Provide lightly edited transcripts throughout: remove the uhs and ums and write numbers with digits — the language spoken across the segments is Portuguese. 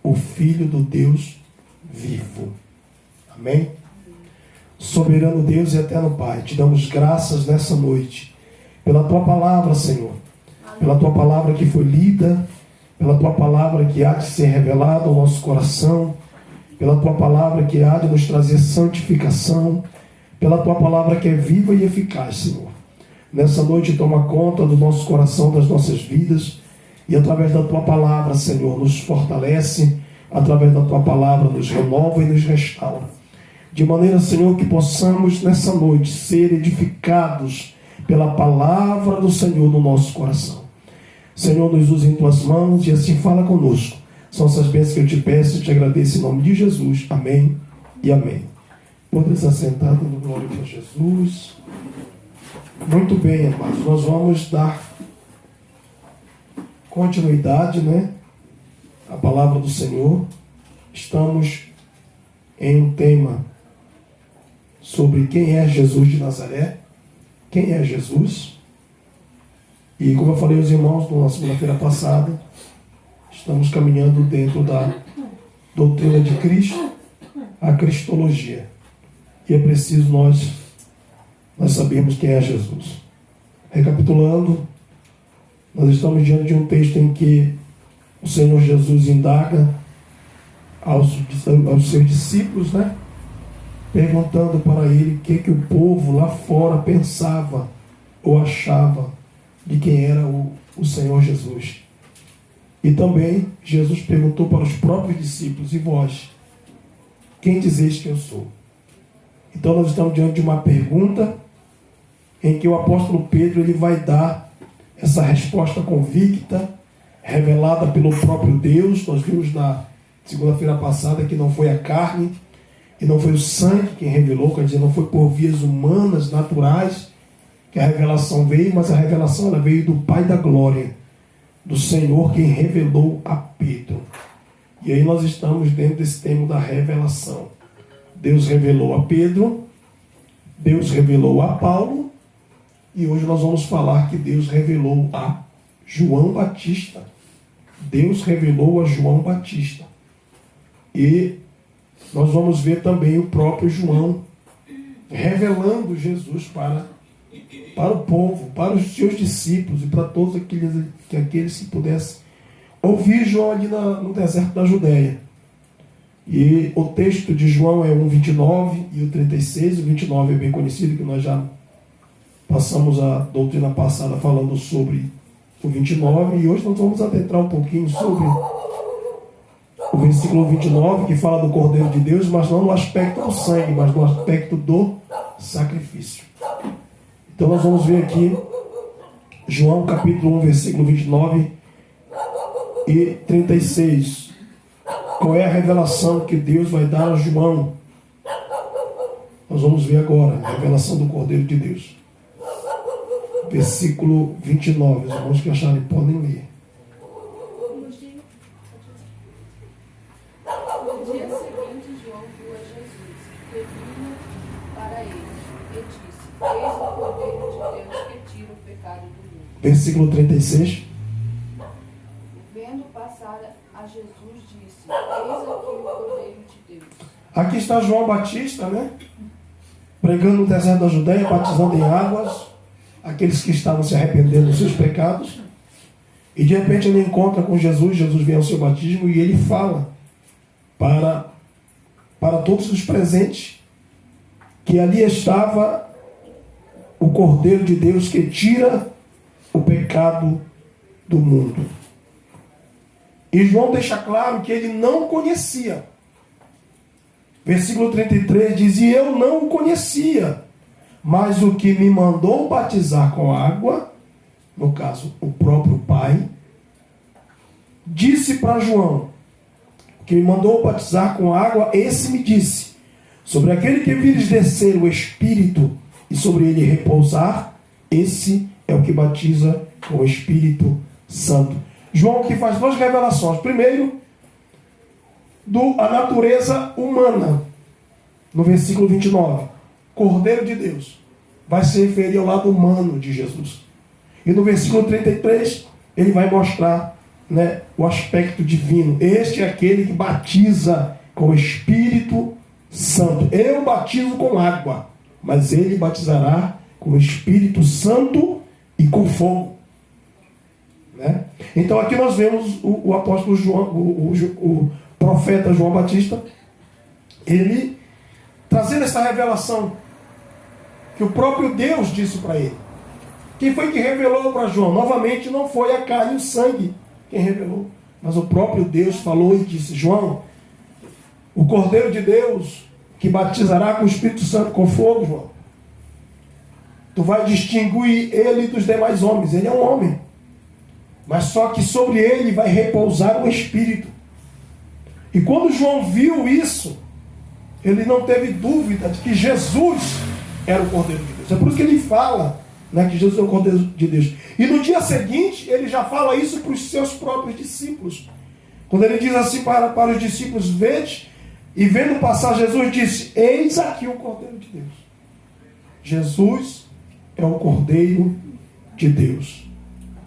o Filho do Deus vivo. Amém? Soberano Deus e eterno Pai, te damos graças nessa noite pela tua palavra, Senhor, pela tua palavra que foi lida, pela tua palavra que há de ser revelada ao nosso coração, pela tua palavra que há de nos trazer santificação, pela tua palavra que é viva e eficaz, Senhor. Nessa noite toma conta do nosso coração, das nossas vidas, e através da tua palavra, Senhor, nos fortalece, através da tua palavra nos renova e nos restaura. De maneira, Senhor, que possamos nessa noite ser edificados pela palavra do Senhor no nosso coração. Senhor, nos usa em tuas mãos e assim fala conosco. São essas bênçãos que eu te peço e te agradeço em nome de Jesus. Amém e amém. Pode estar sentado no glória de Jesus. Muito bem, amados. Nós vamos dar continuidade, à palavra do Senhor. Estamos em um tema sobre quem é Jesus de Nazaré. Quem é Jesus? E como eu falei aos irmãos na segunda-feira passada, estamos caminhando dentro da doutrina de Cristo, a cristologia. E é preciso nós sabermos quem é Jesus. Recapitulando, nós estamos diante de um texto em que o Senhor Jesus indaga aos seus discípulos, perguntando para ele o que o povo lá fora pensava ou achava de quem era o Senhor Jesus. E também Jesus perguntou para os próprios discípulos: e vós, quem dizeis que eu sou? Então nós estamos diante de uma pergunta em que o apóstolo Pedro ele vai dar essa resposta convicta, revelada pelo próprio Deus. Nós vimos na segunda-feira passada que não foi a carne e não foi o sangue quem revelou, quer dizer, não foi por vias humanas, naturais, que a revelação veio, mas a revelação ela veio do Pai da Glória, do Senhor, quem revelou a Pedro. E aí nós estamos dentro desse tema da revelação. Deus revelou a Pedro, Deus revelou a Paulo, e hoje nós vamos falar que Deus revelou a João Batista. Deus revelou a João Batista. E nós vamos ver também o próprio João revelando Jesus para o povo, para os seus discípulos e para todos aqueles que pudessem ouvir João ali no deserto da Judéia. E o texto de João é o 29 e o 36. O 29 é bem conhecido, que nós já passamos a doutrina passada falando sobre o 29, e hoje nós vamos adentrar um pouquinho sobre o versículo 29, que fala do Cordeiro de Deus, mas não no aspecto do sangue, mas no aspecto do sacrifício. Então nós vamos ver aqui João capítulo 1, versículo 29 e 36. Qual é a revelação que Deus vai dar a João? Nós vamos ver agora a revelação do Cordeiro de Deus. Versículo 29. Os irmãos que acharem podem ler. No dia seguinte, João viu a Jesus, que vinha para ele, e disse: Eis o Cordeiro de Deus que tira o pecado do mundo. Versículo 36. Vendo passar a Jesus, disse: Eis aqui o Cordeiro de Deus. Aqui está João Batista, pregando no deserto da Judéia, batizando em águas aqueles que estavam se arrependendo dos seus pecados. E de repente ele encontra com Jesus. Jesus vem ao seu batismo e ele fala para todos os presentes que ali estava o Cordeiro de Deus que tira o pecado do mundo. E João deixa claro que ele não o conhecia. Versículo 33 diz: E eu não o conhecia, mas o que me mandou batizar com água, no caso o próprio Pai, disse para João: o que me mandou batizar com água, esse me disse: sobre aquele que vires descer o Espírito e sobre ele repousar, esse é o que batiza com o Espírito Santo. João que faz duas revelações. Primeiro, a natureza humana, no versículo 29. Cordeiro de Deus. Vai se referir ao lado humano de Jesus. E no versículo 33, ele vai mostrar né, o aspecto divino. Este é aquele que batiza com o Espírito Santo. Eu batizo com água, mas ele batizará com o Espírito Santo e com fogo. Né? Então aqui nós vemos o apóstolo João, o profeta João Batista, ele trazendo essa revelação que o próprio Deus disse para ele. Quem foi que revelou para João? Novamente não foi a carne e o sangue quem revelou, mas o próprio Deus falou e disse: João, o Cordeiro de Deus que batizará com o Espírito Santo com fogo, João, tu vai distinguir ele dos demais homens. Ele é um homem, mas só que sobre ele vai repousar o Espírito. E quando João viu isso, ele não teve dúvida de que Jesus era o Cordeiro de Deus. É por isso que ele fala, né, que Jesus é o Cordeiro de Deus. E no dia seguinte, ele já fala isso para os seus próprios discípulos. Quando ele diz assim para os discípulos: vede, e vendo passar Jesus disse: eis aqui o Cordeiro de Deus. Jesus é o Cordeiro de Deus.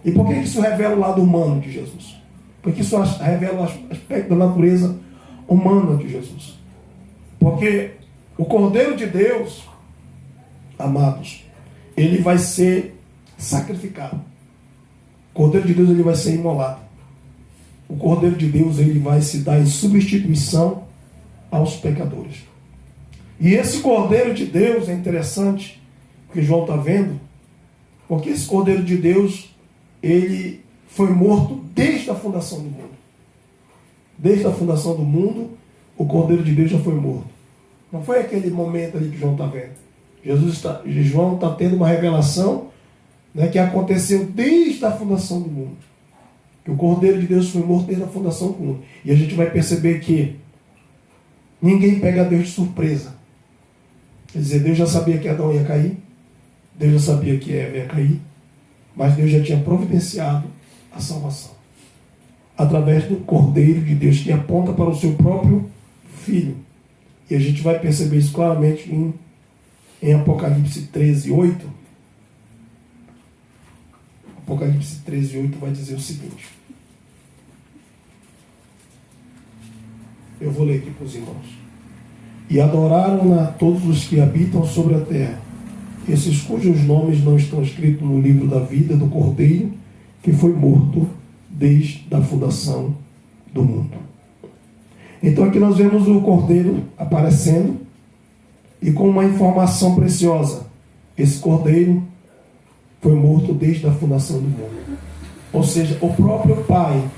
E por que isso revela o lado humano de Jesus? Porque isso revela o aspecto da natureza humana de Jesus. Porque o Cordeiro de Deus, amados, ele vai ser sacrificado. O Cordeiro de Deus, ele vai ser imolado. O Cordeiro de Deus, ele vai se dar em substituição aos pecadores. E esse Cordeiro de Deus é interessante, porque João está vendo, porque esse Cordeiro de Deus, ele foi morto desde a fundação do mundo. Desde a fundação do mundo, o Cordeiro de Deus já foi morto. Não foi aquele momento ali que João está vendo. João está tendo uma revelação, né, que aconteceu desde a fundação do mundo. Que o Cordeiro de Deus foi morto desde a fundação do mundo. E a gente vai perceber que ninguém pega Deus de surpresa. Quer dizer, Deus já sabia que Adão ia cair, Deus já sabia que Eva ia cair, mas Deus já tinha providenciado a salvação através do Cordeiro de Deus, que aponta para o seu próprio Filho. E a gente vai perceber isso claramente em Apocalipse 13:8. Apocalipse 13:8 vai dizer o seguinte. Eu vou ler aqui para os irmãos. E adoraram-na todos os que habitam sobre a terra, esses cujos nomes não estão escritos no livro da vida do Cordeiro, que foi morto desde a fundação do mundo. Então aqui nós vemos o Cordeiro aparecendo e com uma informação preciosa. Esse Cordeiro foi morto desde a fundação do mundo. Ou seja, o próprio Pai,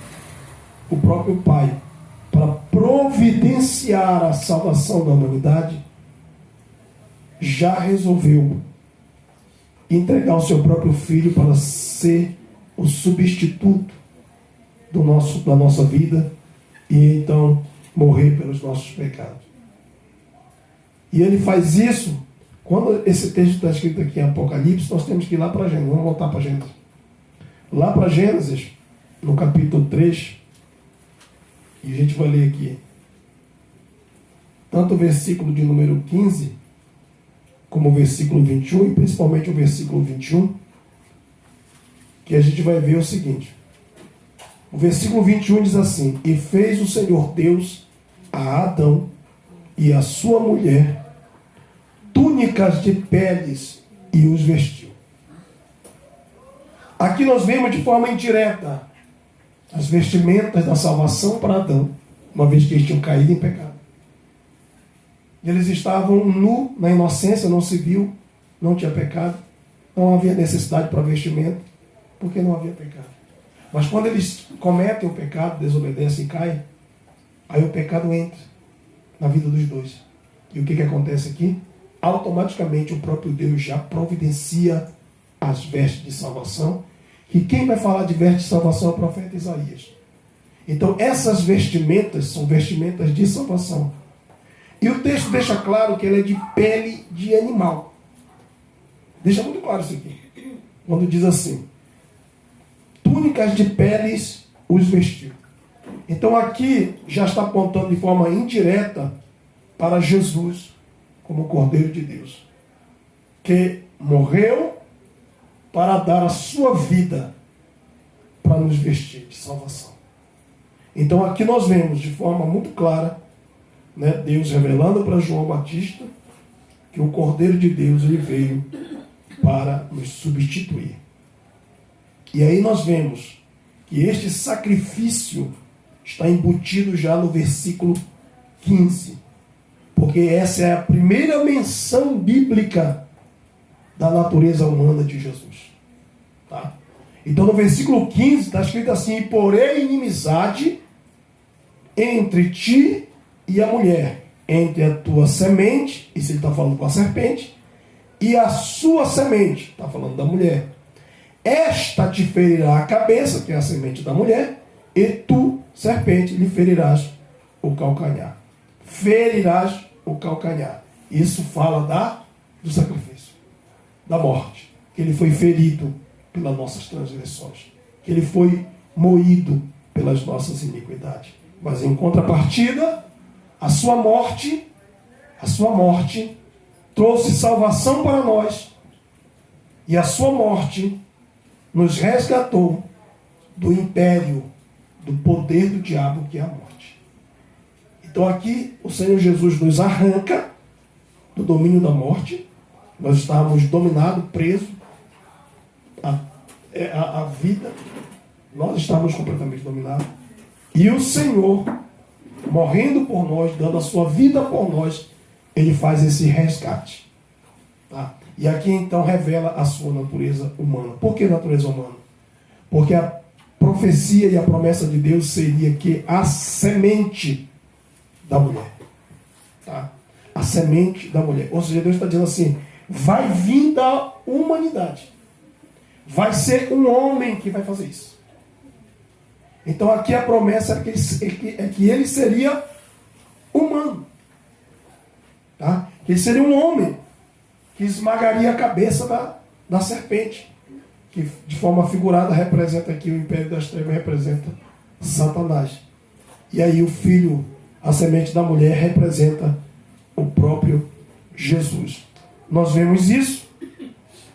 para providenciar a salvação da humanidade, já resolveu entregar o seu próprio Filho para ser o substituto da nossa vida e então morrer pelos nossos pecados. E ele faz isso. Quando esse texto está escrito aqui em Apocalipse, nós temos que ir lá para Gênesis. Vamos voltar para Gênesis. Lá para Gênesis, no capítulo 3, e a gente vai ler aqui tanto o versículo de número 15, como o versículo 21, e principalmente o versículo 21, que a gente vai ver o seguinte. O versículo 21 diz assim: e fez o Senhor Deus a Adão e a sua mulher túnicas de peles e os vestiu. Aqui nós vemos de forma indireta as vestimentas da salvação para Adão, uma vez que eles tinham caído em pecado. E eles estavam nus, na inocência, não se viu, não tinha pecado, não havia necessidade para vestimento, porque não havia pecado. Mas quando eles cometem o pecado, desobedecem e caem, aí o pecado entra na vida dos dois. E o que acontece aqui? Automaticamente o próprio Deus já providencia as vestes de salvação. E quem vai falar de vestes de salvação é o profeta Isaías. Então essas vestimentas são vestimentas de salvação. E o texto deixa claro que ela é de pele de animal. Deixa muito claro isso aqui. Quando diz assim: túnicas de peles os vestiu. Então aqui já está apontando de forma indireta para Jesus como o Cordeiro de Deus, que morreu para dar a sua vida para nos vestir de salvação. Então aqui nós vemos de forma muito clara, né, Deus revelando para João Batista que o Cordeiro de Deus ele veio para nos substituir. E aí nós vemos que este sacrifício está embutido já no versículo 15. Porque essa é a primeira menção bíblica da natureza humana de Jesus. Tá? Então no versículo 15 está escrito assim: e porém inimizade entre ti e a mulher, entre a tua semente, isso ele está falando com a serpente, e a sua semente, está falando da mulher. Esta te ferirá a cabeça, que é a semente da mulher, e tu, serpente, lhe ferirás o calcanhar. Ferirás o calcanhar. Isso fala do sacrifício, da morte. Que ele foi ferido pelas nossas transgressões. Que ele foi moído pelas nossas iniquidades. Mas em contrapartida, a sua morte trouxe salvação para nós. E a sua morte nos resgatou do império, do poder do diabo, que é a morte. Então aqui o Senhor Jesus nos arranca do domínio da morte. Nós estávamos dominados, presos à vida. Nós estávamos completamente dominados. E o Senhor, morrendo por nós, dando a sua vida por nós, ele faz esse resgate. Tá? E aqui então revela a sua natureza humana. Por que natureza humana? Porque a profecia e a promessa de Deus seria que a semente da mulher, tá? A semente da mulher, ou seja, Deus está dizendo assim: vai vir da humanidade, vai ser um homem que vai fazer isso. Então aqui a promessa é que ele seria humano, tá? Que ele seria um homem que esmagaria a cabeça da serpente, que de forma figurada representa aqui o império das trevas, representa Satanás. E aí o filho, a semente da mulher, representa o próprio Jesus. Nós vemos isso,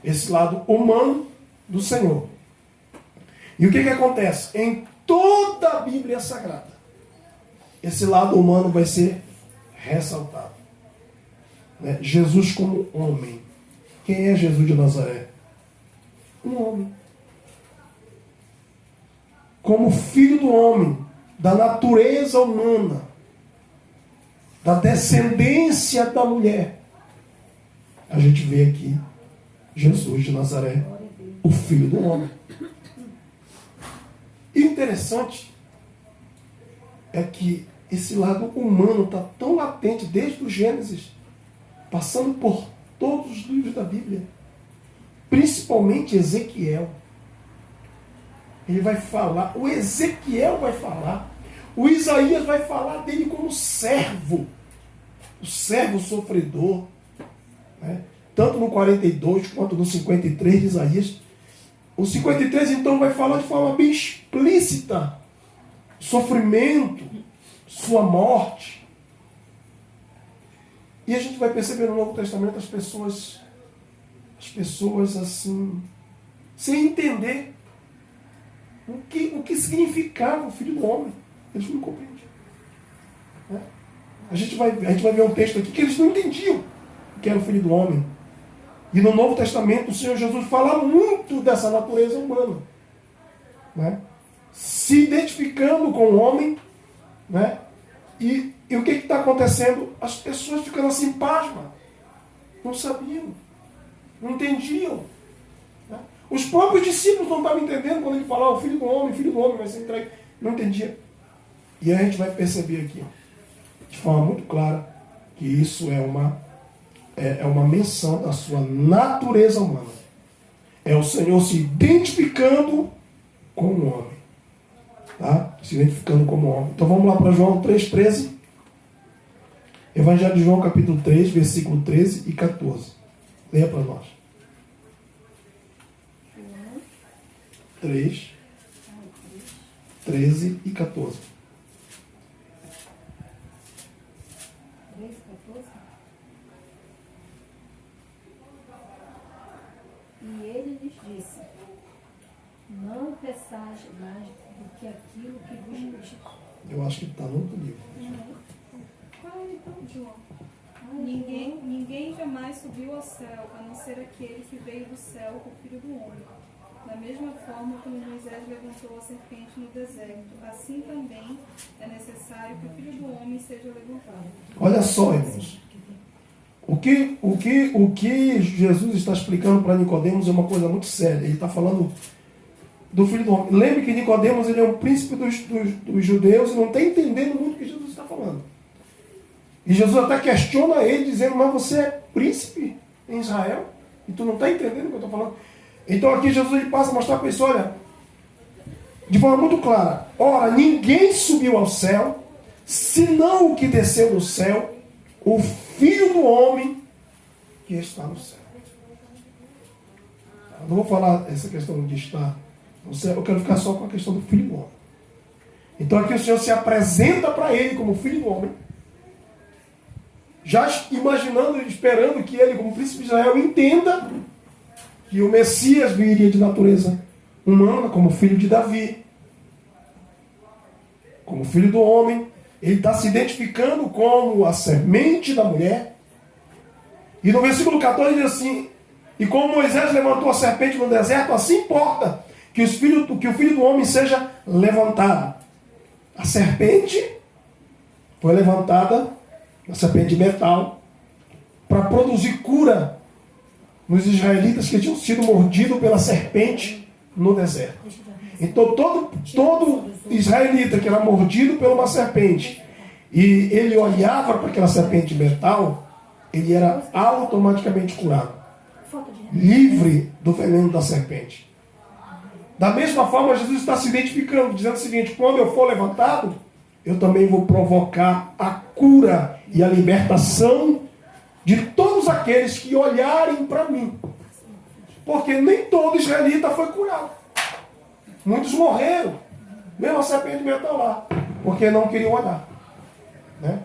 esse lado humano do Senhor. E o que acontece? Em toda a Bíblia Sagrada, esse lado humano vai ser ressaltado. Né? Jesus como homem. Quem é Jesus de Nazaré? Um homem. Como filho do homem, da natureza humana, da descendência da mulher. A gente vê aqui Jesus de Nazaré, o filho do homem. E interessante é que esse lado humano está tão latente desde o Gênesis, passando por todos os livros da Bíblia, principalmente Ezequiel. Ele vai falar, o Ezequiel vai falar, o Isaías vai falar dele como servo, o servo sofredor, né? Tanto no 42 quanto no 53 de Isaías. O 53 então vai falar de forma bem explícita sofrimento, sua morte. E a gente vai perceber no Novo Testamento as pessoas assim, sem entender o que significava o Filho do Homem. Eles não compreendem. Né? A gente vai ver um texto aqui que eles não entendiam o que era o Filho do Homem. E no Novo Testamento o Senhor Jesus fala muito dessa natureza humana. Né? Se identificando com o homem. Né? E o que está acontecendo? As pessoas ficando assim, pasma. Não sabiam. Não entendiam. Né? Os próprios discípulos não estavam entendendo quando ele falava o Filho do Homem vai ser entregue. Não entendia. E a gente vai perceber aqui, de forma muito clara, que isso é uma menção da sua natureza humana. É o Senhor se identificando com o homem. Tá? Se identificando como homem. Então vamos lá para João 3,13. Evangelho de João, capítulo 3, versículo 13 e 14. Leia para nós. 3, 13 e 14. 3, 14. E ele lhes disse: Não peçais mais do que aquilo que vos custa. Eu acho que está no outro livro. Qual é então, João? Ninguém jamais subiu ao céu, a não ser aquele que veio do céu, o Filho do Homem. Da mesma forma como Moisés levantou a serpente no deserto, assim também é necessário que o Filho do Homem seja levantado. Olha só, irmãos. O que Jesus está explicando para Nicodemos é uma coisa muito séria. Ele está falando do Filho do Homem. Lembre que Nicodemos, ele é um príncipe dos judeus e não está entendendo muito o que Jesus está falando. E Jesus até questiona ele, dizendo: mas você é príncipe em Israel e tu não está entendendo o que eu estou falando. Então aqui Jesus ele passa a mostrar para isso, olha, de forma muito clara: ora, ninguém subiu ao céu, senão o que desceu do céu, o Filho do Homem que está no céu. Eu não vou falar essa questão de estar no céu, eu quero ficar só com a questão do Filho do Homem. Então aqui o Senhor se apresenta para ele como Filho do Homem, já imaginando e esperando que ele, como príncipe de Israel, entenda que o Messias viria de natureza humana, como filho de Davi, como filho do homem. Ele está se identificando como a semente da mulher. E no versículo 14 diz assim: e como Moisés levantou a serpente no deserto, assim importa que o filho do homem seja levantado. A serpente foi levantada, a serpente de metal, para produzir cura nos israelitas que tinham sido mordidos pela serpente no deserto. Então todo israelita que era mordido por uma serpente e ele olhava para aquela serpente de metal, ele era automaticamente curado, livre do veneno da serpente. Da mesma forma, Jesus está se identificando, dizendo o seguinte: quando eu for levantado, eu também vou provocar a cura e a libertação de todos aqueles que olharem para mim. Porque nem todo israelita foi curado. Muitos morreram, mesmo a serpente de metal lá, porque não queriam olhar. Né?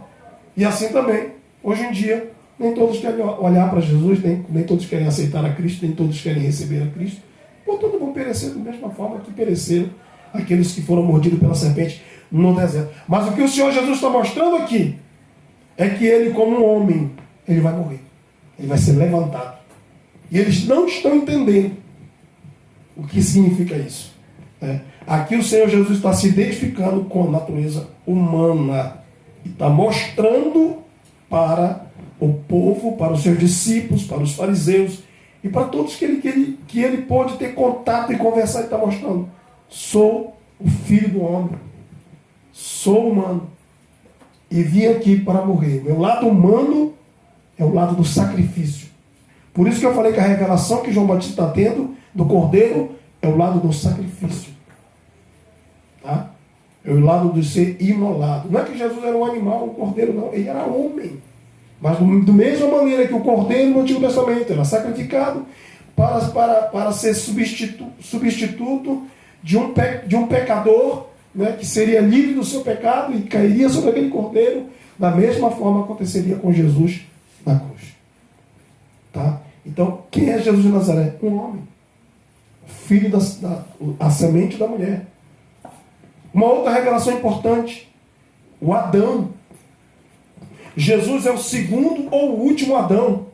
E assim também, hoje em dia, nem todos querem olhar para Jesus, nem todos querem aceitar a Cristo, nem todos querem receber a Cristo. Por todos vão perecer da mesma forma que pereceram aqueles que foram mordidos pela serpente no deserto. Mas o que o Senhor Jesus está mostrando aqui é que ele, como um homem, ele vai morrer. Ele vai ser levantado. E eles não estão entendendo o que significa isso. Né? Aqui o Senhor Jesus está se identificando com a natureza humana. E está mostrando para o povo, para os seus discípulos, para os fariseus e para todos que ele pôde ter contato e conversar. Ele está mostrando: sou o Filho do Homem. Sou humano. E vim aqui para morrer. Meu lado humano é o lado do sacrifício. Por isso que eu falei que a revelação que João Batista está tendo do Cordeiro é o lado do sacrifício. Tá? É o lado de ser imolado. Não é que Jesus era um animal, um cordeiro, não. Ele era homem. Mas da mesma maneira que o cordeiro no Antigo Testamento era sacrificado para ser substituto de um pecador, né, que seria livre do seu pecado e cairia sobre aquele cordeiro, da mesma forma aconteceria com Jesus na cruz. Tá? Então, quem é Jesus de Nazaré? Um homem. Filho a semente da mulher. Uma outra revelação importante: o Adão. Jesus é o segundo ou o último Adão.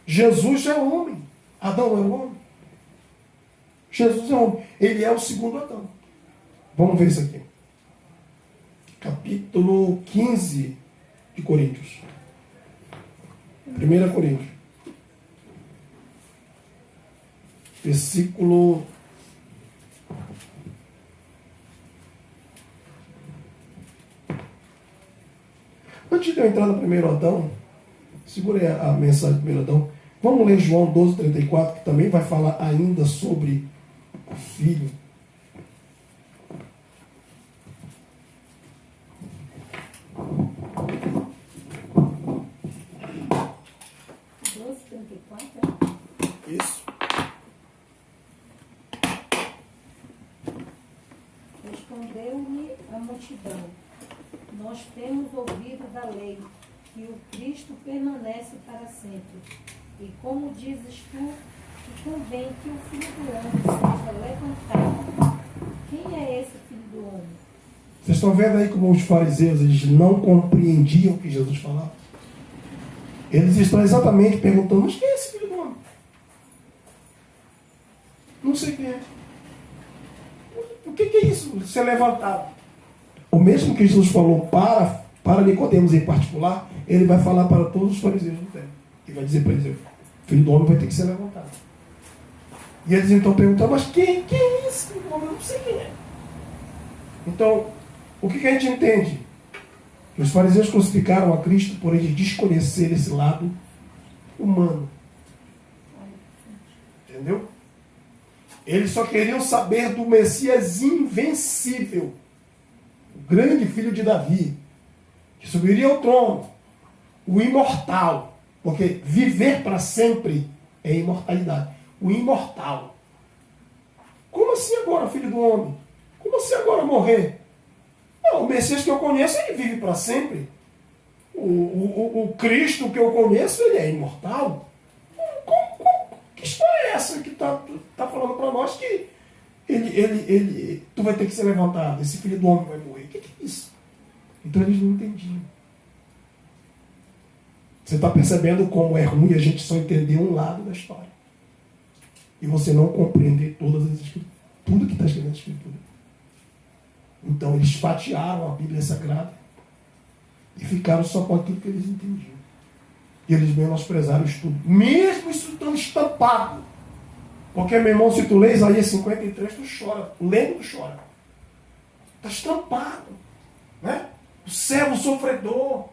Jesus é homem. Adão é homem. Jesus é homem. Ele é o segundo Adão. Vamos ver isso aqui. Capítulo 15 de Coríntios. 1 Coríntios. Versículo... Antes de eu entrar no primeiro Adão, segure a mensagem do primeiro Adão. Vamos ler João 12:34, que também vai falar ainda sobre o Filho. Isso. Respondeu-lhe a multidão: nós temos ouvido da lei que o Cristo permanece para sempre. E como dizes tu, que convém que o Filho do Homem seja levantado quem é esse filho do homem? Vocês estão vendo aí como os fariseus eles não compreendiam o que Jesus falava? Eles estão exatamente perguntando, mas quem é esse filho do homem? Não sei quem é. O que é isso? Ser levantado. O mesmo que Jesus falou para Nicodemos em particular, ele vai falar para todos os fariseus do tempo. E vai dizer para eles, o filho do homem vai ter que ser levantado. E eles então perguntam, mas quem é esse filho do homem? Eu não sei quem é. Então, o que a gente entende? Que os fariseus crucificaram a Cristo por eles desconhecer esse lado humano. Entendeu? Eles só queriam saber do Messias invencível, o grande filho de Davi, que subiria ao trono, o imortal, porque viver para sempre é imortalidade. O imortal. Como assim agora, filho do homem? Como assim agora morrer? Não, o Messias que eu conheço, ele vive para sempre. O Cristo que eu conheço, ele é imortal. Que história é essa que está falando para nós que tu vai ter que ser levantado, esse filho do homem vai morrer? O que é isso? Então eles não entendiam. Você está percebendo como é ruim a gente só entender um lado da história. E você não compreender todas as escrituras, tudo que está escrito na Escritura. Então eles fatiaram a Bíblia Sagrada e ficaram só com aquilo que eles entendiam. E eles menosprezaram o estudo. Mesmo isso tão estampado. Porque, meu irmão, se tu lê Isaías 53, tu chora. Lendo, tu chora. Está estampado. Né? O servo sofredor.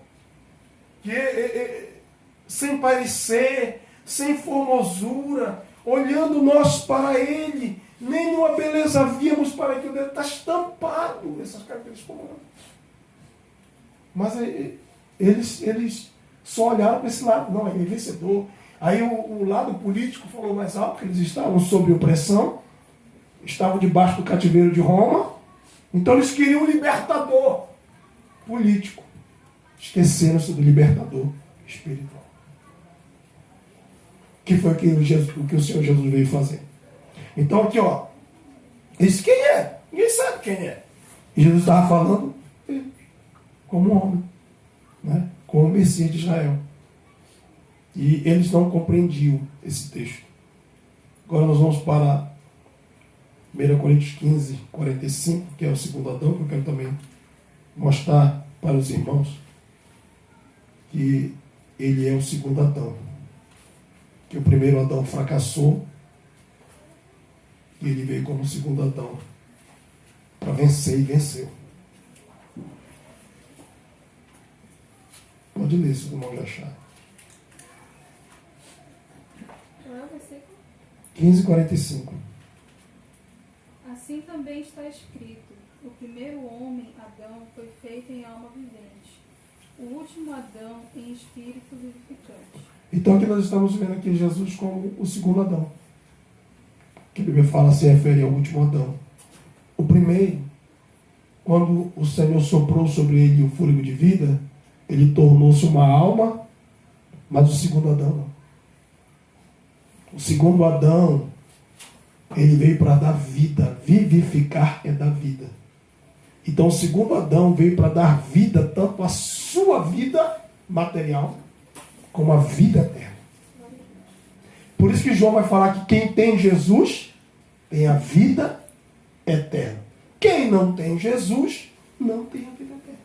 Sem parecer, sem formosura, olhando nós para ele, nenhuma beleza víamos para aquilo dele. Está estampado essas características comuns. Mas eles só olharam para esse lado. Não, ele é vencedor. Aí o lado político falou mais alto, que eles estavam sob opressão, estavam debaixo do cativeiro de Roma, então eles queriam um libertador político. Esqueceram-se do libertador espiritual. Que foi o que o Senhor Jesus veio fazer. Então aqui, ó, esse quem é? Ninguém sabe quem é. E Jesus estava falando como um homem, né? Como o Messias de Israel. E eles não compreendiam esse texto. Agora nós vamos para 1 Coríntios 15, 45, que é o segundo Adão, que eu quero também mostrar para os irmãos que ele é o segundo Adão. Que o primeiro Adão fracassou e ele veio como o segundo Adão para vencer e venceu. Pode ler, se o irmão já achar. 15:45. Assim também está escrito: o primeiro homem, Adão, foi feito em alma vivente, o último Adão em espírito vivificante. Então aqui nós estamos vendo aqui Jesus como o segundo Adão. Que a Bíblia fala se refere ao último Adão. O primeiro, quando o Senhor soprou sobre ele o fôlego de vida, ele tornou-se uma alma, mas o segundo Adão não. O segundo Adão, ele veio para dar vida. Vivificar é dar vida. Então o segundo Adão veio para dar vida tanto à sua vida material como à vida eterna. Por isso que João vai falar que quem tem Jesus tem a vida eterna. Quem não tem Jesus não tem a vida eterna.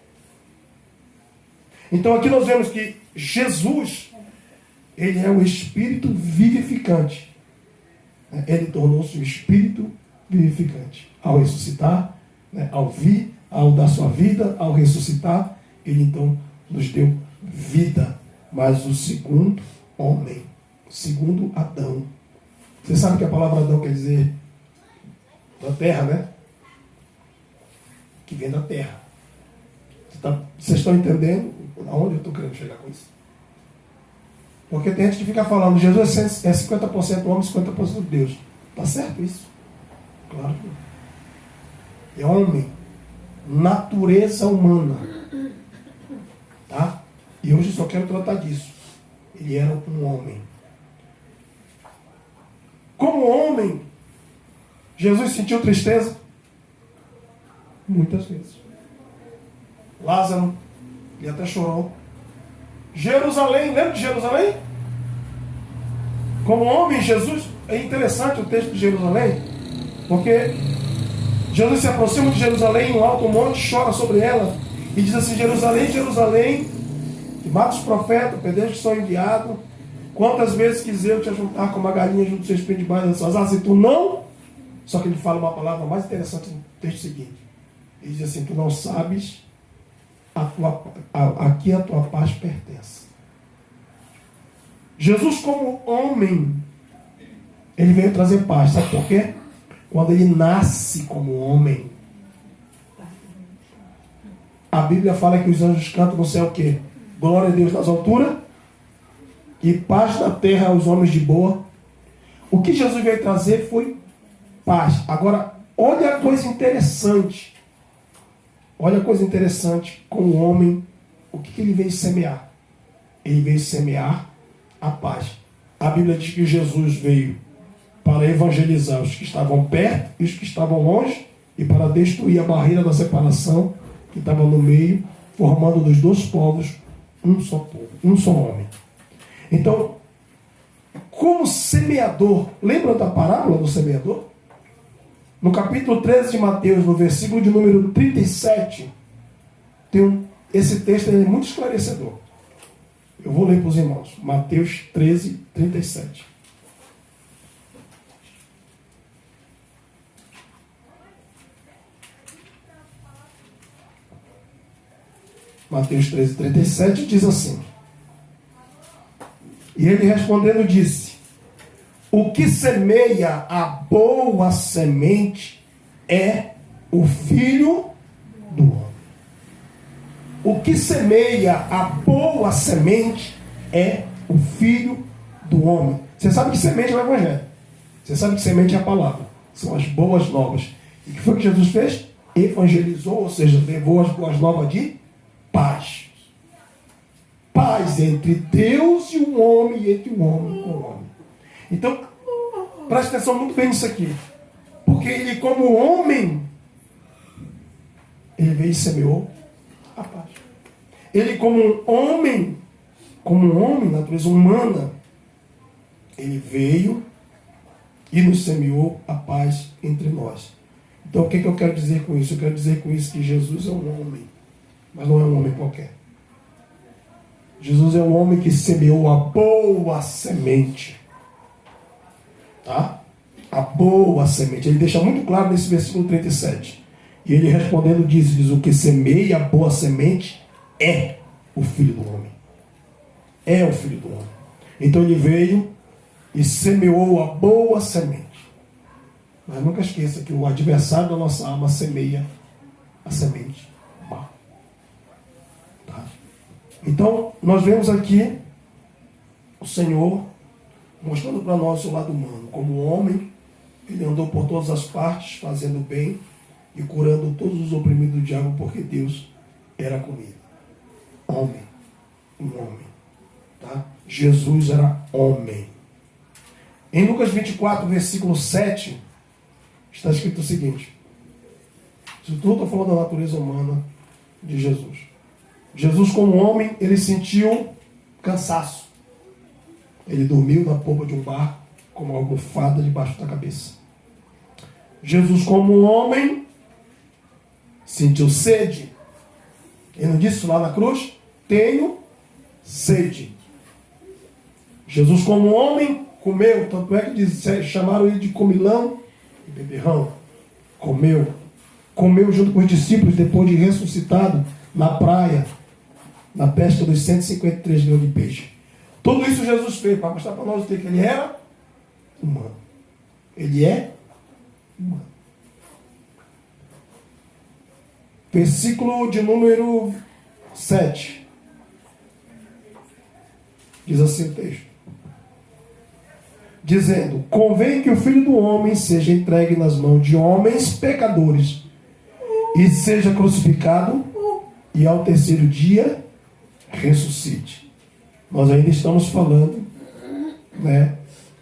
Então aqui nós vemos que Jesus, ele é o Espírito vivificante. Ele tornou-se o Espírito vivificante. Ao ressuscitar, ao vir, ao dar sua vida, ao ressuscitar, ele então nos deu vida. Mas o segundo homem, o segundo Adão. Você sabe que a palavra Adão quer dizer da terra, né? Que vem da terra. Vocês estão entendendo aonde eu estou querendo chegar com isso? Porque tem gente que fica falando, Jesus é 50% homem, 50% Deus. Está certo isso? Claro que não. É homem. Natureza humana. Tá? E hoje eu só quero tratar disso. Ele era um homem. Como homem, Jesus sentiu tristeza? Muitas vezes. Lázaro, ele até chorou. Jerusalém, lembra de Jerusalém? Como homem, Jesus, é interessante o texto de Jerusalém, porque Jesus se aproxima de Jerusalém em um alto monte, chora sobre ela, e diz assim: Jerusalém, Jerusalém, que mata os profetas, pedreiros que são enviados, quantas vezes quis eu te ajuntar como a galinha junto ao seu espinho debaixo das suas asas, e tu não. Só que ele fala uma palavra mais interessante no texto seguinte. Ele diz assim: tu não sabes a que a tua paz pertence. Jesus, como homem, ele veio trazer paz. Sabe por quê? Quando ele nasce como homem, a Bíblia fala que os anjos cantam no céu o quê? Glória a Deus nas alturas e paz na terra aos homens de boa. O que Jesus veio trazer foi paz. Agora, olha a coisa interessante. Olha a coisa interessante com o homem. O que ele veio semear? Ele veio semear a paz. A Bíblia diz que Jesus veio para evangelizar os que estavam perto e os que estavam longe, e para destruir a barreira da separação que estava no meio, formando dos dois povos um só povo, um só homem. Então, como semeador, lembra da parábola do semeador? No capítulo 13 de Mateus, no versículo de número 37, esse texto é muito esclarecedor. Eu vou ler para os irmãos. Mateus 13, 37. Mateus 13, 37 diz assim: e ele respondendo disse: o que semeia a boa semente é o Filho do Homem. O que semeia a boa semente é o Filho do Homem. Você sabe que semente é o Evangelho. Você sabe que semente é a palavra. São as boas novas. E o que foi que Jesus fez? Evangelizou, ou seja, levou as boas novas de paz. Paz entre Deus e o homem, e entre o homem com o homem. Então, preste atenção muito bem nisso aqui. Porque ele, como homem, ele veio e semeou a paz. Ele, como um homem, natureza humana, ele veio e nos semeou a paz entre nós. Então, o que eu quero dizer com isso? Eu quero dizer com isso que Jesus é um homem, mas não é um homem qualquer. Jesus é um homem que semeou a boa semente. Tá? A boa semente. Ele deixa muito claro nesse versículo 37. E ele respondendo diz: o que semeia a boa semente é o Filho do Homem. É o Filho do Homem. Então ele veio e semeou a boa semente. Mas nunca esqueça que o adversário da nossa alma semeia a semente má. Tá? Então, nós vemos aqui o Senhor mostrando para nós o lado humano. Como homem, ele andou por todas as partes, fazendo bem e curando todos os oprimidos do diabo, porque Deus era com ele. Homem. Um homem. Tá? Jesus era homem. Em Lucas 24, versículo 7, está escrito o seguinte. Isso tudo está falando da natureza humana de Jesus. Jesus, como homem, ele sentiu cansaço. Ele dormiu na polpa de um barco com uma almofada debaixo da cabeça. Jesus, como homem, sentiu sede. Ele não disse lá na cruz? Tenho sede. Jesus, como homem, comeu. Tanto é que chamaram ele de comilão e beberrão. Comeu junto com os discípulos depois de ressuscitado na praia, na pesca dos 153 milhões de peixes. Tudo isso Jesus fez para mostrar para nós que ele era humano. Ele é humano. Versículo de número 7. Diz assim o texto. Dizendo: convém que o Filho do Homem seja entregue nas mãos de homens pecadores e seja crucificado e ao terceiro dia ressuscite. Nós ainda estamos falando,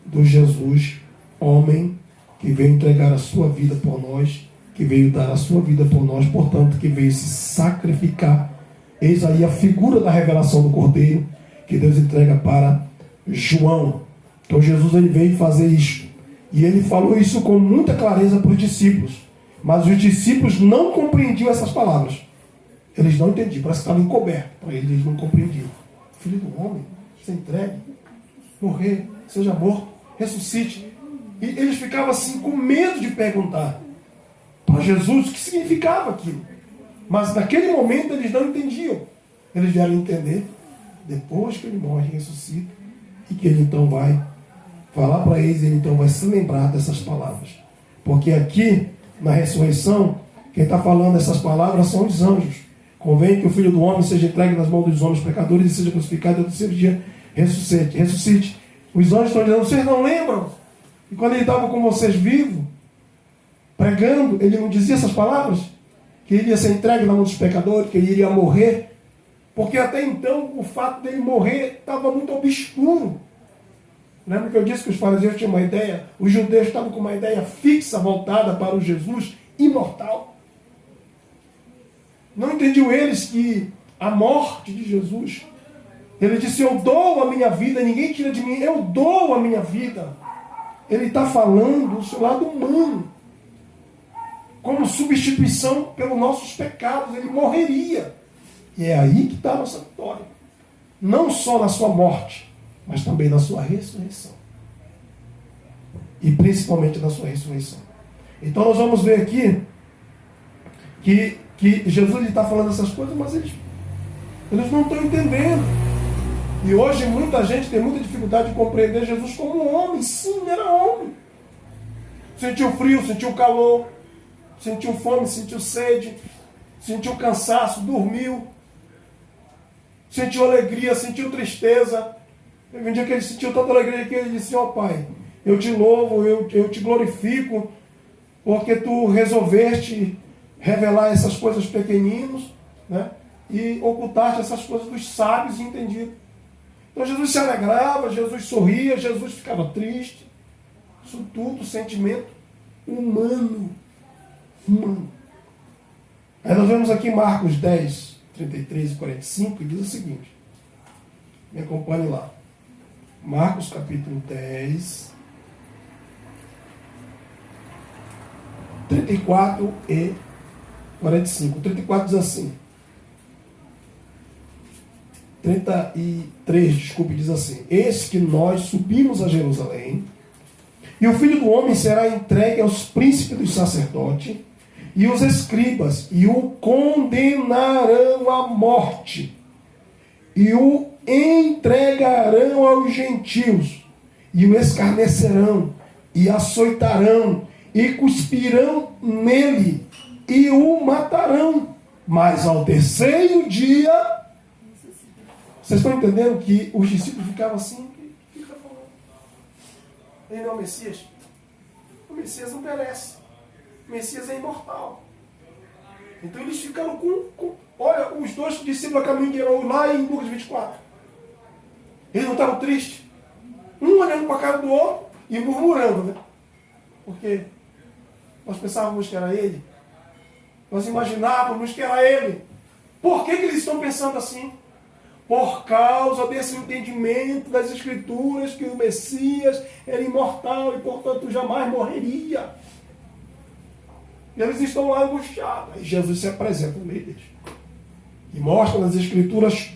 do Jesus, homem, que veio entregar a sua vida por nós que veio dar a sua vida por nós, portanto, que veio se sacrificar. Eis aí a figura da revelação do Cordeiro que Deus entrega para João. Então Jesus ele veio fazer isso. E ele falou isso com muita clareza para os discípulos. Mas os discípulos não compreendiam essas palavras. Eles não entendiam, parece que estava encoberto. Para eles não compreendiam. Filho do homem, se entregue, morrer, seja morto, ressuscite. E eles ficavam assim com medo de perguntar para Jesus o que significava aquilo. Mas naquele momento eles não entendiam. Eles vieram entender depois que ele morre e ressuscita. E que ele então vai falar para eles, ele então vai se lembrar dessas palavras. Porque aqui, na ressurreição, quem está falando essas palavras são os anjos. Convém que o Filho do Homem seja entregue nas mãos dos homens pecadores e seja crucificado e ao terceiro dia ressuscite. Os anjos estão dizendo, vocês não lembram? E quando ele estava com vocês vivo, pregando, ele não dizia essas palavras? Que ele iria ser entregue na mão dos pecadores, que ele iria morrer. Porque até então, o fato dele morrer estava muito obscuro. Lembra que eu disse que os fariseus tinham uma ideia? Os judeus estavam com uma ideia fixa, voltada para o Jesus imortal. Não entendiam eles que a morte de Jesus, ele disse, eu dou a minha vida, ninguém tira de mim, eu dou a minha vida. Ele está falando do seu lado humano, como substituição pelos nossos pecados, ele morreria. E é aí que está a nossa vitória. Não só na sua morte, mas também na sua ressurreição. E principalmente na sua ressurreição. Então nós vamos ver aqui que Jesus está falando essas coisas, mas eles não estão entendendo. E hoje muita gente tem muita dificuldade de compreender Jesus como um homem. Sim, era homem. Sentiu frio, sentiu calor, sentiu fome, sentiu sede, sentiu cansaço, dormiu, sentiu alegria, sentiu tristeza. Teve um dia que ele sentiu tanta alegria que ele disse, ó Pai, eu te louvo, eu te glorifico, porque tu resolveste revelar essas coisas pequeninos, né? E ocultaste essas coisas dos sábios e entendidos. Então Jesus se alegrava, Jesus sorria, Jesus ficava triste. Isso tudo sentimento humano. Aí nós vemos aqui Marcos 10, 33 e 45, e diz o seguinte. Me acompanhe lá. Marcos capítulo 10, 34 e 45. 34 diz assim. 33, desculpe, diz assim. Eis que nós subimos a Jerusalém, e o Filho do Homem será entregue aos príncipes dos sacerdotes e os escribas, e o condenarão à morte, e o entregarão aos gentios, e o escarnecerão, e açoitarão, e cuspirão nele, e o matarão. Mas ao terceiro dia... Vocês estão entendendo que os discípulos ficavam assim? O que está falando? Ele não é o Messias? O Messias não perece. O Messias é imortal. Então eles ficaram com... Olha, os dois discípulos a caminho de Emaús, lá em Lucas 24. Eles não estavam tristes. Um olhando para a cara do outro e murmurando, né? Porque nós pensávamos que era ele. Nós imaginávamos que era ele. Por que eles estão pensando assim? Por causa desse entendimento das Escrituras que o Messias era imortal e, portanto, jamais morreria. E eles estão lá angustiados. Aí Jesus se apresenta no meio deles. E mostra nas Escrituras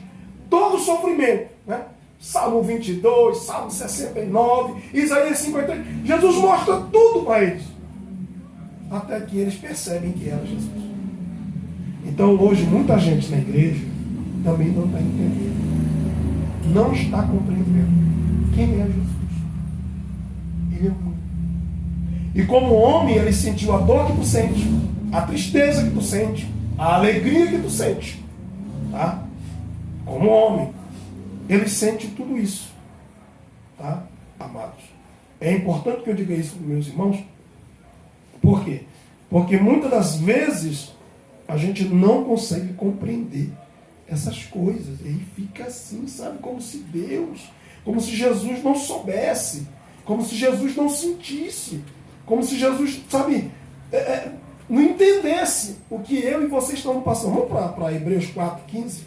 todo o sofrimento. Né? Salmo 22, Salmo 69, Isaías 53. Jesus mostra tudo para eles. Até que eles percebem que era Jesus. Então, hoje, muita gente na igreja também não está entendendo. Não está compreendendo quem é Jesus. Ele é homem. E como homem, ele sentiu a dor que tu sente, a tristeza que tu sente, a alegria que tu sente. Tá? Como homem, ele sente tudo isso. Tá? Amados. É importante que eu diga isso para meus irmãos. Por quê? Porque muitas das vezes a gente não consegue compreender essas coisas. E fica assim, sabe? Como se Deus, como se Jesus não soubesse, como se Jesus não sentisse, como se Jesus, sabe, não entendesse o que eu e vocês estão passando. Vamos para Hebreus 4:15.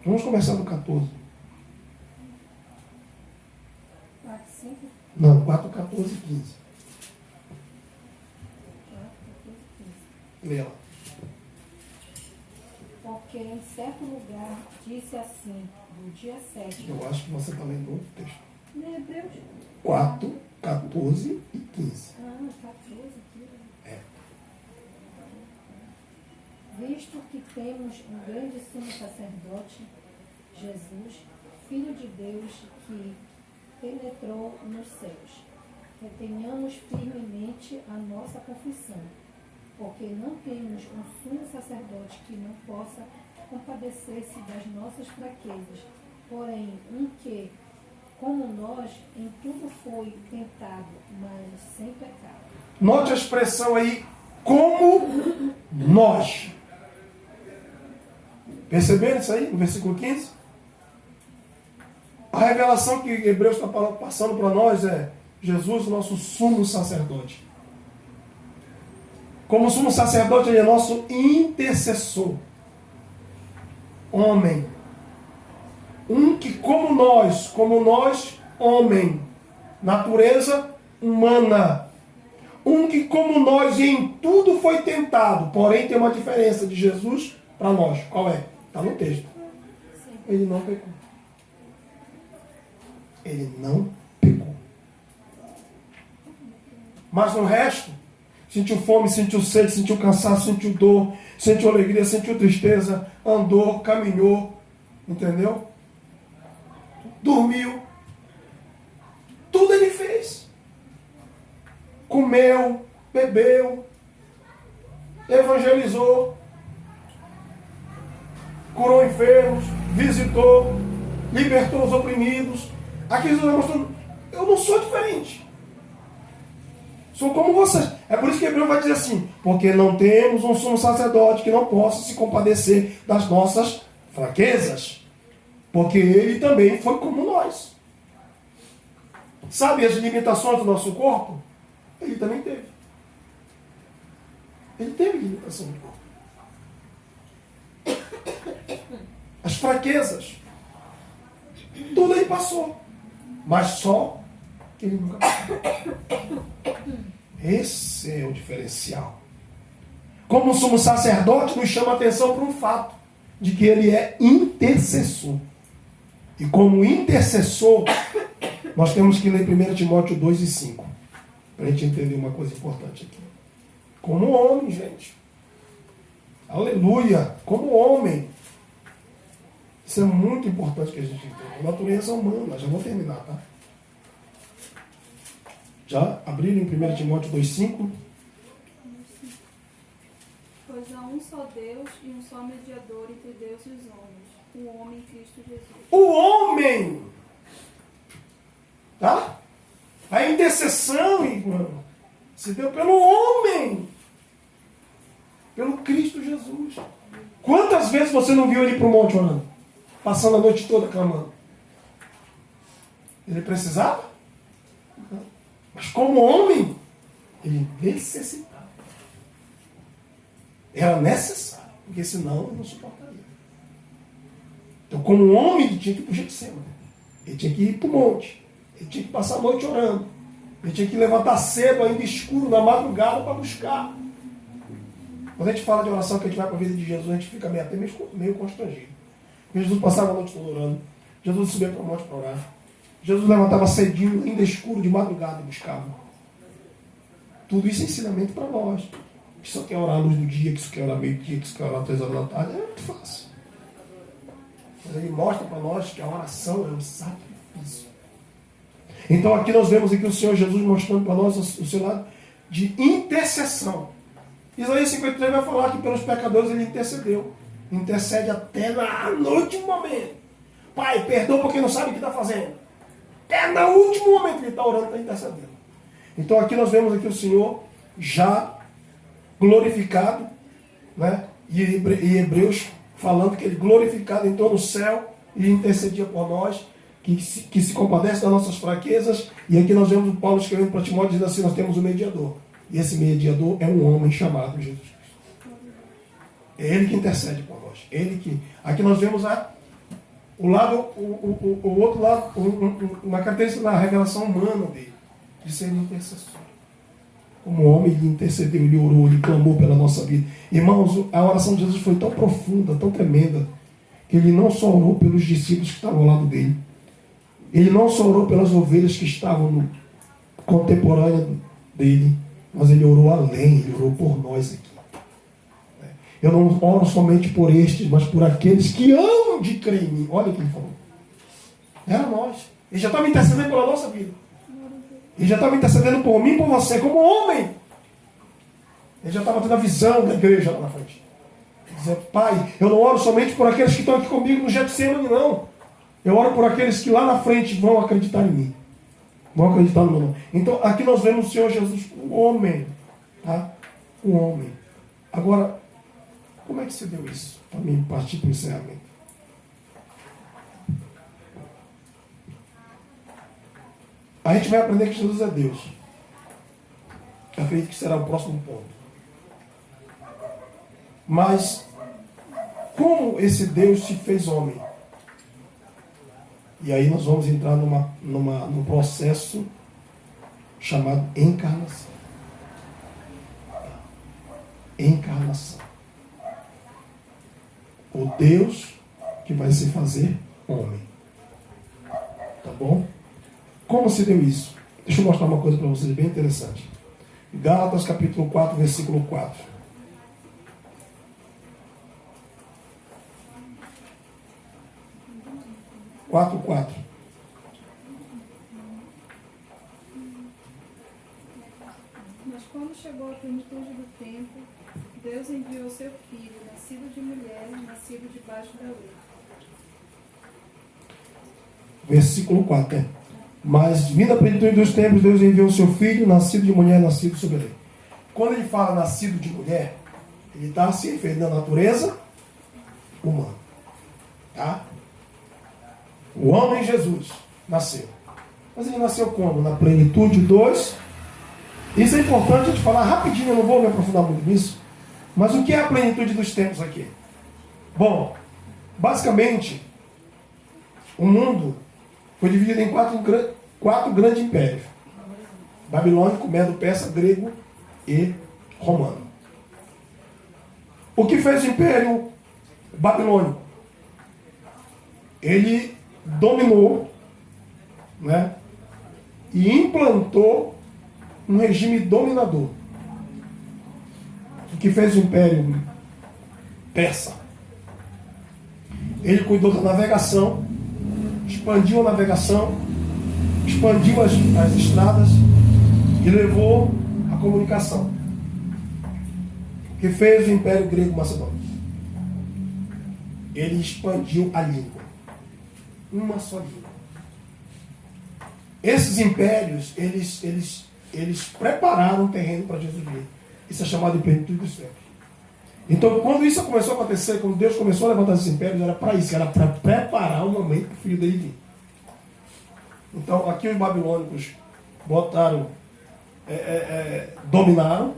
Vamos começar no 14. 4, 5, Não, 4, 14 e 15. 4, 14, 15. Lê lá. Porque em certo lugar disse assim, no dia 7. Eu acho que você está lendo outro texto. Não é Hebreus? 4, 14 e 15. 14 aqui. É. Visto que temos um grande sumo sacerdote, Jesus, Filho de Deus, que penetrou nos céus, retenhamos firmemente a nossa confissão, porque não temos um sumo sacerdote que não possa compadecer-se das nossas fraquezas, porém um que, como nós, em tudo foi tentado, mas sem pecado. Note a expressão aí, como nós. Perceberam isso aí no versículo 15? A revelação que Hebreus está passando para nós é Jesus, nosso sumo sacerdote. Como sumo sacerdote, ele é nosso intercessor. Homem. Um que, como nós, homem, natureza humana. Um que, como nós, em tudo foi tentado. Porém, tem uma diferença de Jesus para nós. Qual é? Está no texto. Ele não pecou. Ele não pecou. Mas no resto, sentiu fome, sentiu sede, sentiu cansaço, sentiu dor, sentiu alegria, sentiu tristeza, andou, caminhou, entendeu? Dormiu. Tudo ele fez. Comeu, bebeu, evangelizou, curou enfermos, visitou, libertou os oprimidos. Aqui Jesus está mostrando, eu não sou diferente. Sou como vocês. É por isso que Hebreus vai dizer assim, porque não temos um sumo sacerdote que não possa se compadecer das nossas fraquezas. Porque ele também foi como nós. Sabe as limitações do nosso corpo? Ele também teve. Ele teve limitação do corpo. As fraquezas. Tudo ele passou. Mas só que ele nunca passou. Esse é o diferencial. Como sumo sacerdote, nos chama a atenção para um fato de que ele é intercessor. E como intercessor, nós temos que ler 1 Timóteo 2 e 5. Para a gente entender uma coisa importante aqui. Como homem, gente. Aleluia. Como homem. Isso é muito importante que a gente entenda. A natureza humana. Já vou terminar, tá? Já abriram em 1 Timóteo 2, 5? Pois há um só Deus e um só mediador entre Deus e os homens, o homem Cristo Jesus. O homem! Tá? A intercessão, irmão, se deu pelo homem. Pelo Cristo Jesus. Quantas vezes você não viu ele para o monte orando? Passando a noite toda clamando. Ele precisava? Não. Mas como homem, ele necessitava. Era necessário, porque senão ele não suportaria. Então, como homem, ele tinha que ir para o Getsemane. Ele tinha que ir para o monte. Ele tinha que passar a noite orando. Ele tinha que levantar cedo, ainda escuro, na madrugada, para buscar. Quando a gente fala de oração, que a gente vai para a vida de Jesus, a gente fica até meio constrangido. Porque Jesus passava a noite toda orando. Jesus subia para o monte para orar. Jesus levantava cedinho, ainda escuro, de madrugada, e buscava. Tudo isso é ensinamento para nós. Que só quer orar à luz do dia, que só quer orar meio-dia, que só quer orar 3 horas da tarde. É muito fácil. Mas ele mostra para nós que a oração é um sacrifício. Então aqui nós vemos aqui o Senhor Jesus mostrando para nós o seu lado de intercessão. Isaías 53 vai falar que pelos pecadores ele intercedeu. Intercede até no último momento. Pai, perdoa porque não sabe o que está fazendo. Até no último momento que ele está orando, está intercedendo. Então aqui nós vemos aqui o Senhor já glorificado, né? E Hebreus falando que ele glorificado entrou no céu e intercedia por nós, que se compadece das nossas fraquezas. E aqui nós vemos o Paulo escrevendo para Timóteo dizendo assim, nós temos um mediador. E esse mediador é um homem chamado Jesus Cristo. É Ele que intercede por nós. Aqui nós vemos o outro lado, uma característica da revelação humana dele, de ser intercessor. Como homem, ele intercedeu, ele orou, ele clamou pela nossa vida. Irmãos, a oração de Jesus foi tão profunda, tão tremenda, que ele não só orou pelos discípulos que estavam ao lado dele, ele não só orou pelas ovelhas que estavam no contemporâneo dele, mas ele orou além, ele orou por nós aqui. Eu não oro somente por estes, mas por aqueles que amam de crer em mim. Olha o que ele falou. Era nós. Ele já estava intercedendo pela nossa vida. Ele já estava intercedendo por mim e por você, como homem. Ele já estava tendo a visão da igreja lá na frente. Dizer, Pai, eu não oro somente por aqueles que estão aqui comigo no Getsemane, não. Eu oro por aqueles que lá na frente vão acreditar em mim. Vão acreditar no meu nome. Então, aqui nós vemos o Senhor Jesus, um homem. Tá? Um homem. Agora, como é que se deu isso? Para mim partir para o encerramento. A gente vai aprender que Jesus é Deus. Eu acredito que será o próximo ponto. Mas, como esse Deus se fez homem? E aí nós vamos entrar num processo chamado encarnação. Encarnação. O Deus que vai se fazer homem. Tá bom? Como se deu isso? Deixa eu mostrar uma coisa para vocês bem interessante. Gálatas capítulo 4, versículo 4. Quatro. Mas quando chegou a plenitude do tempo, Deus enviou seu filho, nascido de mulher, nascido debaixo da lei. Versículo 4, né? Mas, vindo a plenitude dos tempos, Deus enviou seu filho, nascido de mulher, nascido sob a lei. Quando ele fala nascido de mulher, ele está se referindo à natureza humana. Tá? O homem Jesus nasceu. Mas ele nasceu como? Na plenitude dos... Isso é importante a gente falar rapidinho, eu não vou me aprofundar muito nisso. Mas o que é a plenitude dos tempos aqui? Bom, basicamente, o mundo foi dividido em quatro grandes impérios. Babilônico, Medo-Persa, grego e romano. O que fez o Império Babilônico? Ele dominou, né, e implantou um regime dominador. O que fez o Império Persa? Ele cuidou da navegação, expandiu a navegação, expandiu as estradas e levou a comunicação. O que fez o Império Grego-Macedônio? Ele expandiu a língua. Uma só língua. Esses impérios, eles prepararam o terreno para Jesus vir. Isso é chamado de plenitude dos tempos. Então, quando isso começou a acontecer, quando Deus começou a levantar esses impérios, era para isso, era para preparar o momento para o filho dele vir. Então, aqui os babilônicos botaram, dominaram,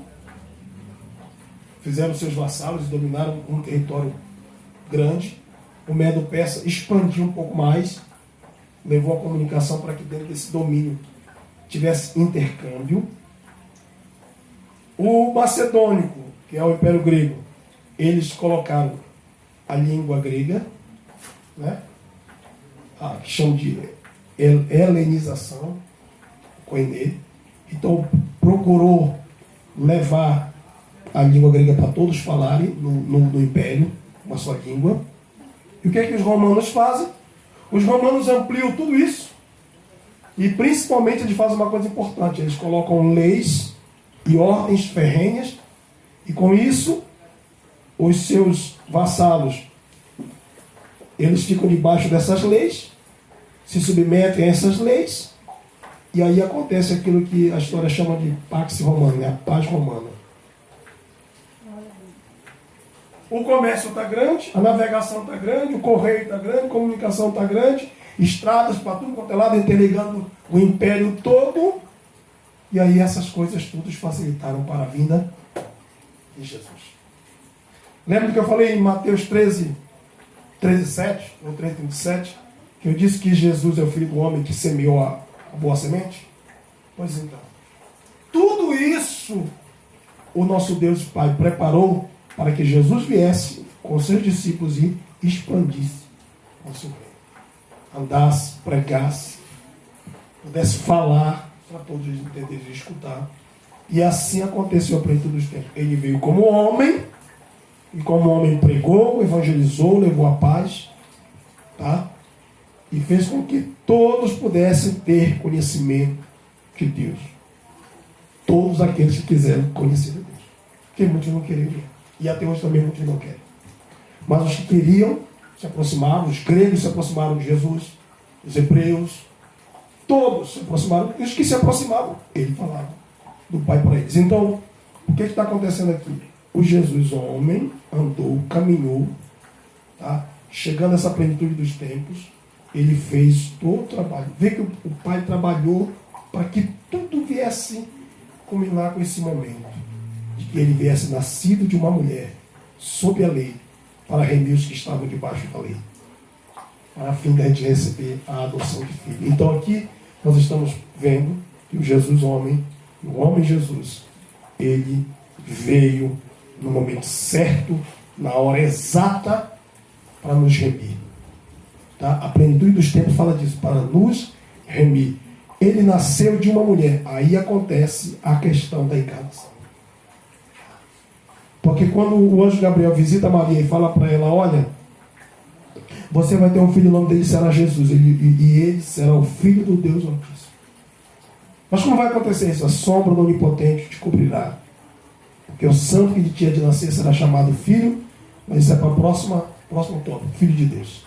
fizeram seus vassalos, dominaram um território grande. O Medo-Persa expandiu um pouco mais, levou a comunicação para que dentro desse domínio tivesse intercâmbio. O macedônico, que é o Império Grego, eles colocaram a língua grega, né? Que chamam de helenização, koiné. Então procurou levar a língua grega para todos falarem no Império, uma só língua. E o que é que os romanos fazem? Os romanos ampliam tudo isso e principalmente eles fazem uma coisa importante, eles colocam leis e ordens ferrenhas e com isso os seus vassalos eles ficam debaixo dessas leis, se submetem a essas leis e aí acontece aquilo que a história chama de Pax Romana, né? A paz romana. O comércio está grande, a navegação está grande, o correio está grande, a comunicação está grande, estradas para tudo quanto é lado, interligando o império todo. E aí essas coisas todas facilitaram para a vinda de Jesus. Lembra que eu falei em Mateus 13:7, ou 13:27, que eu disse que Jesus é o Filho do homem que semeou a boa semente? Pois então, tudo isso o nosso Deus Pai preparou para que Jesus viesse com seus discípulos e expandisse o seu reino. Andasse, pregasse, pudesse falar para todos entenderem e escutar. E assim aconteceu a plenitude dos tempos. Ele veio como homem, e como homem pregou, evangelizou, levou a paz, tá? E fez com que todos pudessem ter conhecimento de Deus. Todos aqueles que quiseram conhecer a Deus. Porque muitos não queriam. E até hoje também muitos não querem. Mas os que queriam se aproximaram, os gregos se aproximaram de Jesus, os hebreus, todos se aproximaram. E os que se aproximavam, ele falava do Pai para eles. Então, o que está acontecendo aqui? O Jesus homem andou, caminhou, tá? Chegando a essa plenitude dos tempos, ele fez todo o trabalho. Vê que o Pai trabalhou para que tudo viesse culminar com esse momento. De que ele viesse nascido de uma mulher, sob a lei, para remir os que estavam debaixo da lei. Para a fim de a gente receber a adoção de filho. Então aqui nós estamos vendo que o Jesus homem, o homem Jesus, ele veio no momento certo, na hora exata, para nos remir. Tá? A plenitude dos tempos fala disso, para nos remir. Ele nasceu de uma mulher. Aí acontece a questão da encarnação. Porque quando o anjo Gabriel visita Maria e fala para ela, olha, você vai ter um filho, o nome dele será Jesus, e ele será o Filho do Deus Altíssimo. Mas como vai acontecer isso? A sombra do Onipotente te cobrirá. Porque o santo que tinha de nascer será chamado Filho, mas isso é para o próximo tópico, Filho de Deus.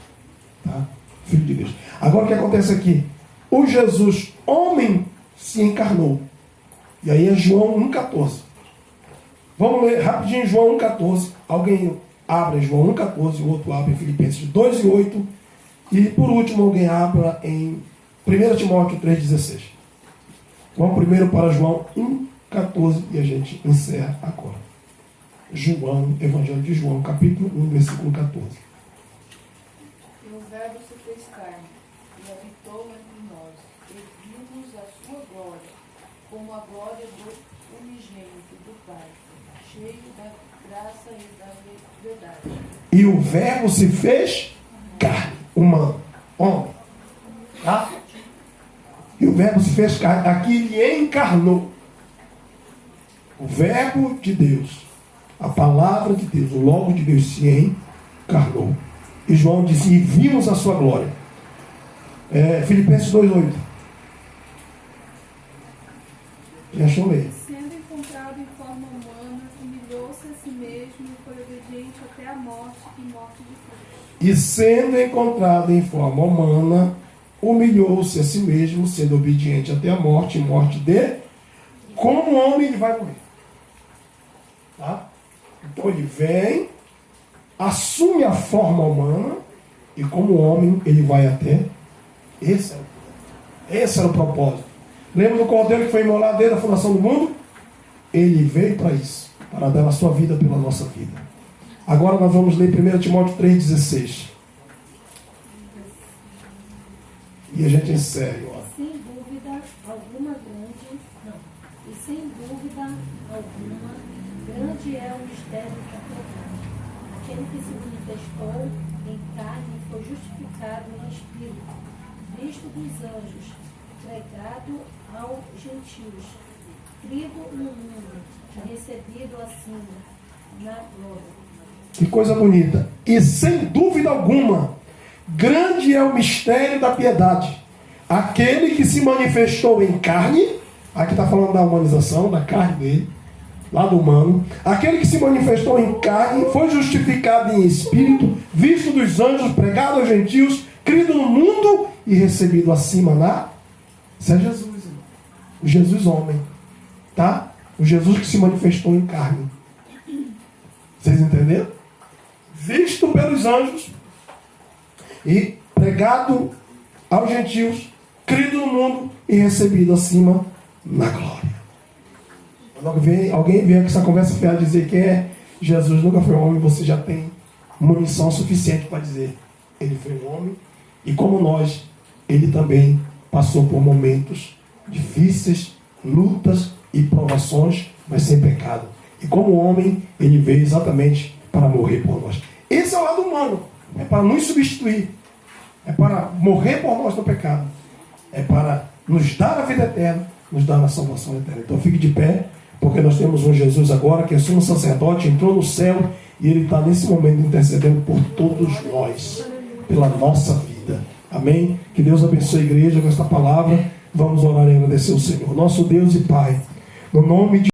Tá? Filho de Deus. Agora o que acontece aqui? O Jesus, homem, se encarnou. E aí é João 1,14. Vamos ler rapidinho João 1,14. Alguém abra João 1,14, o outro abre em Filipenses 2:8. E por último alguém abra em 1 Timóteo 3,16. Vamos primeiro para João 1,14 e a gente encerra agora. João, Evangelho de João, capítulo 1, versículo 14. E o Verbo se fez carne, e habitou entre nós, e vimos a sua glória, como a glória do unigênito do Pai, cheio da graça e da verdade. E o Verbo se fez carne, humano, homem. Tá? E o Verbo se fez carne. Aqui ele encarnou. O Verbo de Deus, a palavra de Deus, o Logo de Deus se encarnou. E João disse, e vimos a sua glória. Filipenses 2:8. Já achou ler? Sendo encontrado em forma humana, humilhou-se a si mesmo e foi obediente até a morte e morte de cruz. E sendo encontrado em forma humana, humilhou-se a si mesmo, sendo obediente até a morte e morte de... Como homem ele vai morrer. Tá? Então ele vem, assume a forma humana e como homem ele vai até... Esse era o propósito. Lembra do cordeiro que foi imolado desde a fundação do mundo? Ele veio para isso, para dar a sua vida pela nossa vida. Agora nós vamos ler 1 Timóteo 3,16. E a gente encerra. Sem dúvida alguma, grande é o mistério da piedade. Aquele que se manifestou em carne foi justificado no Espírito, visto dos anjos, pregado aos gentios, crido no mundo, recebido acima, na glória. Que coisa bonita. E sem dúvida alguma, grande é o mistério da piedade. Aquele que se manifestou em carne, aqui está falando da humanização, da carne dele, lá do humano. Aquele que se manifestou em carne, foi justificado em espírito, visto dos anjos, pregado aos gentios, crido no mundo e recebido acima na... Isso é Jesus, irmão. O Jesus homem. Tá? O Jesus que se manifestou em carne. Vocês entenderam? Visto pelos anjos e pregado aos gentios, crido no mundo e recebido acima na glória. Alguém vem com essa conversa fiada dizer que Jesus nunca foi homem, você já tem munição suficiente para dizer. Ele foi um homem e como nós, ele também passou por momentos difíceis, lutas e provações, mas sem pecado. E como homem, ele veio exatamente para morrer por nós. Esse é o lado humano. É para nos substituir. É para morrer por nós no pecado. É para nos dar a vida eterna, nos dar a salvação eterna. Então fique de pé, porque nós temos um Jesus agora que é sumo sacerdote, entrou no céu e ele está nesse momento intercedendo por todos nós, pela nossa vida. Amém? Que Deus abençoe a igreja com esta palavra. Vamos orar e agradecer ao Senhor. Nosso Deus e Pai, no nome de